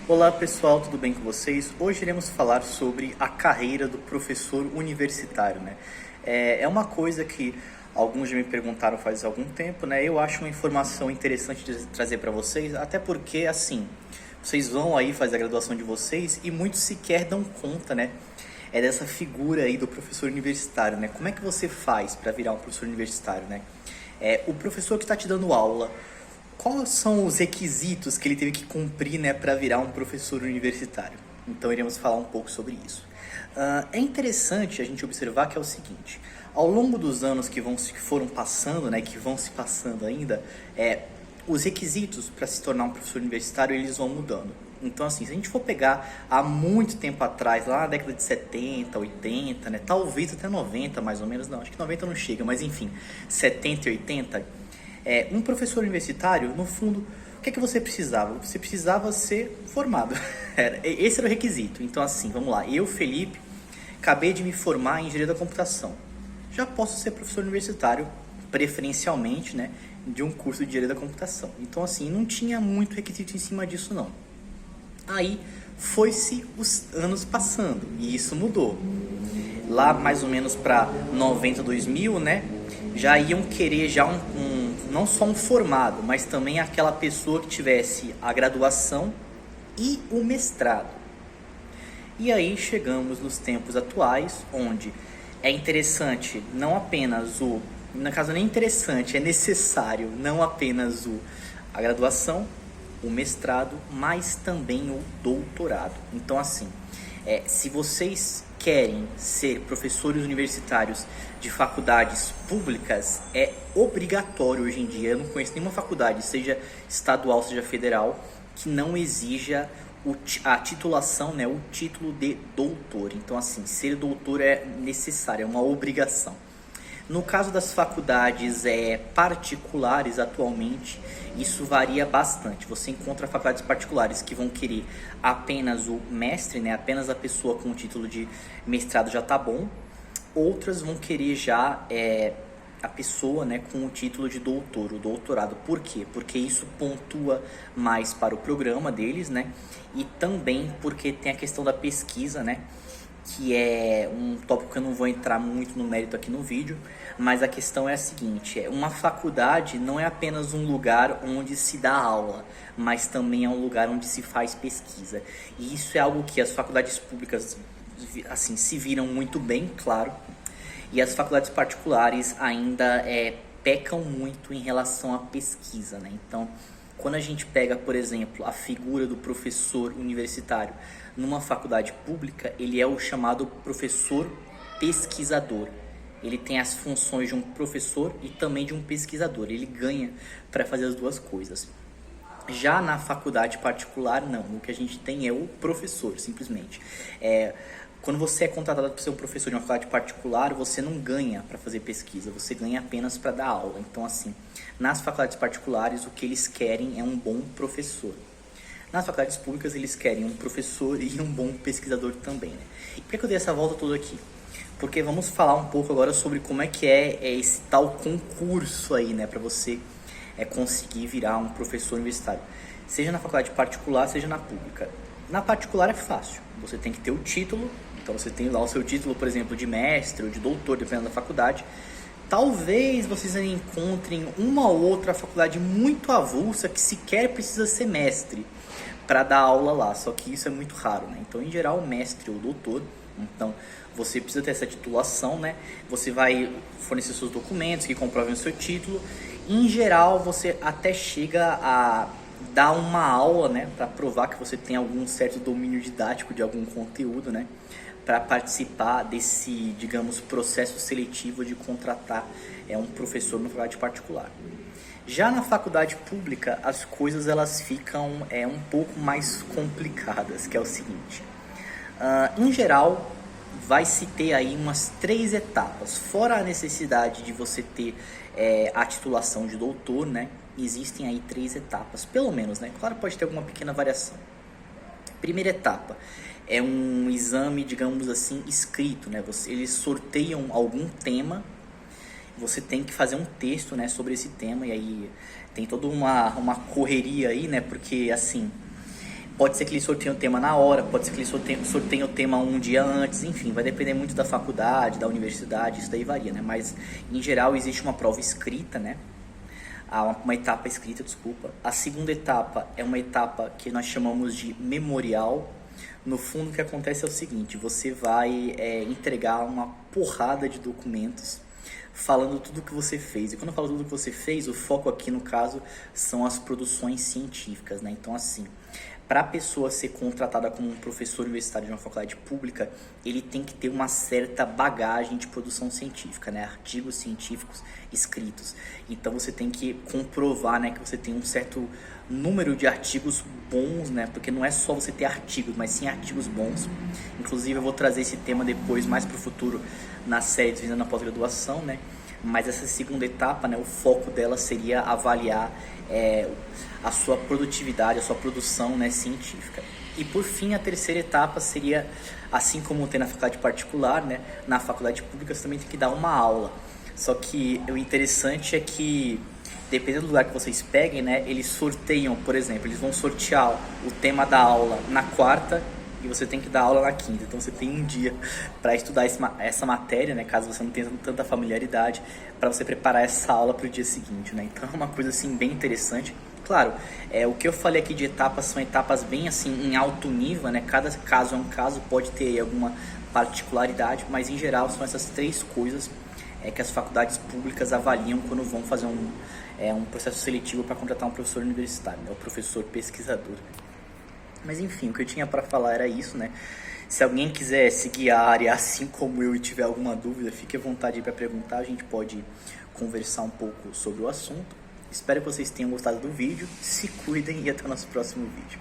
Olá pessoal, tudo bem com vocês? Hoje iremos falar sobre a carreira do professor universitário, né? É uma coisa que alguns já me perguntaram faz algum tempo, né? Eu acho uma informação interessante de trazer para vocês, até porque, assim, vocês vão aí fazer a graduação de vocês e muitos sequer dão conta, né? É dessa figura aí do professor universitário, né? Como é que você faz para virar um professor universitário, né? O professor que está te dando aula, quais são os requisitos que ele teve que cumprir, né, para virar um professor universitário? Então iremos falar um pouco sobre isso. É interessante a gente observar que é o seguinte: ao longo dos anos que foram passando, né, que vão se passando ainda, os requisitos para se tornar um professor universitário eles vão mudando. Então, assim, se a gente for pegar há muito tempo atrás, lá na década de 70, 80, né, talvez até 90 mais ou menos, não, acho que 90 não chega, mas enfim, 70 e 80, um professor universitário, no fundo, o que é que você precisava? Você precisava ser formado. Esse era o requisito. Então, assim, vamos lá. Eu, Felipe, acabei de me formar em engenharia da computação. Já posso ser professor universitário, preferencialmente, né, de um curso de engenharia da computação. Então, assim, não tinha muito requisito em cima disso, não. Aí, foi-se os anos passando e isso mudou. Lá, mais ou menos para 90, 2000, né, já iam querer já não só um formado, mas também aquela pessoa que tivesse a graduação e o mestrado. E aí chegamos nos tempos atuais, onde é interessante não apenas no caso nem interessante, é necessário não apenas a graduação, o mestrado, mas também o doutorado. Então, assim, se vocês querem ser professores universitários de faculdades públicas, é obrigatório hoje em dia. Eu não conheço nenhuma faculdade, seja estadual, seja federal, que não exija a titulação, né, o título de doutor. Então, assim, ser doutor é necessário, é uma obrigação. No caso das faculdades particulares atualmente, isso varia bastante. Você encontra faculdades particulares que vão querer apenas o mestre, né? Apenas a pessoa com o título de mestrado já tá bom. Outras vão querer já a pessoa, né, com o título de doutor, o doutorado. Por quê? Porque isso pontua mais para o programa deles, né? E também porque tem a questão da pesquisa, né? Que é um tópico que eu não vou entrar muito no mérito aqui no vídeo, mas a questão é a seguinte: uma faculdade não é apenas um lugar onde se dá aula, mas também é um lugar onde se faz pesquisa. E isso é algo que as faculdades públicas, assim, se viram muito bem, claro, e as faculdades particulares ainda pecam muito em relação à pesquisa, né? Então, quando a gente pega, por exemplo, a figura do professor universitário numa faculdade pública, ele é o chamado professor pesquisador. Ele tem as funções de um professor e também de um pesquisador. Ele ganha para fazer as duas coisas. Já na faculdade particular, não. O que a gente tem é o professor, simplesmente. Quando você é contratado para ser um professor de uma faculdade particular, você não ganha para fazer pesquisa, você ganha apenas para dar aula. Então, assim, nas faculdades particulares, o que eles querem é um bom professor. Nas faculdades públicas, eles querem um professor e um bom pesquisador também, né? E por que eu dei essa volta toda aqui? Porque vamos falar um pouco agora sobre como é que é esse tal concurso aí, né? Para você conseguir virar um professor universitário. Seja na faculdade particular, seja na pública. Na particular é fácil, você tem que ter o título. Então você tem lá o seu título, por exemplo, de mestre ou de doutor, dependendo da faculdade. Talvez vocês encontrem uma ou outra faculdade muito avulsa que sequer precisa ser mestre para dar aula lá, só que isso é muito raro, né? Então, em geral, mestre ou doutor. Então, você precisa ter essa titulação, né? Você vai fornecer seus documentos que comprovem o seu título. Em geral, você até chega a dar uma aula, né, para provar que você tem algum certo domínio didático de algum conteúdo, né, para participar desse, digamos, processo seletivo de contratar um professor na faculdade particular. Já na faculdade pública, as coisas elas ficam um pouco mais complicadas, que é o seguinte: em geral, vai se ter aí umas 3 etapas, fora a necessidade de você ter a titulação de doutor, né? Existem aí 3 etapas, pelo menos, né? Claro, pode ter alguma pequena variação. Primeira etapa é um exame, digamos assim, escrito, né? Eles sorteiam algum tema, você tem que fazer um texto, né, sobre esse tema, e aí tem toda uma correria aí, né? Porque, assim, Pode ser que ele sorteie o tema na hora, pode ser que ele sorteie o tema um dia antes, enfim, vai depender muito da faculdade, da universidade, isso daí varia, né? Mas, em geral, existe uma prova escrita, né? Uma etapa escrita, desculpa. A segunda etapa é uma etapa que nós chamamos de memorial. No fundo, o que acontece é o seguinte, você vai entregar uma porrada de documentos falando tudo o que você fez. E quando eu falo tudo o que você fez, o foco aqui, no caso, são as produções científicas, né? Então, assim, para a pessoa ser contratada como um professor universitário de uma faculdade pública, ele tem que ter uma certa bagagem de produção científica, né? Artigos científicos escritos. Então você tem que comprovar, né, que você tem um certo número de artigos bons, né? Porque não é só você ter artigos, mas sim artigos bons. Inclusive eu vou trazer esse tema depois, mais para o futuro, na série Desvendando na Pós-Graduação, né? Mas essa segunda etapa, né, o foco dela seria avaliar a sua produtividade, a sua produção, né, científica. E por fim, a terceira etapa seria, assim como tem na faculdade particular, né, na faculdade pública você também tem que dar uma aula. Só que o interessante é que, dependendo do lugar que vocês peguem, né, eles sorteiam, por exemplo, eles vão sortear o tema da aula na quarta e você tem que dar aula na quinta. Então você tem um dia para estudar essa matéria, né, caso você não tenha tanta familiaridade, para você preparar essa aula para o dia seguinte, né? Então é uma coisa assim bem interessante. Claro, o que eu falei aqui de etapas são etapas bem assim em alto nível, né? Cada caso é um caso, pode ter alguma particularidade, mas em geral são essas três coisas que as faculdades públicas avaliam quando vão fazer um processo seletivo para contratar um professor universitário, né? O professor pesquisador. Mas enfim, o que eu tinha para falar era isso, né? Se alguém quiser seguir a área assim como eu e tiver alguma dúvida, fique à vontade para perguntar, a gente pode conversar um pouco sobre o assunto. Espero que vocês tenham gostado do vídeo, se cuidem e até o nosso próximo vídeo.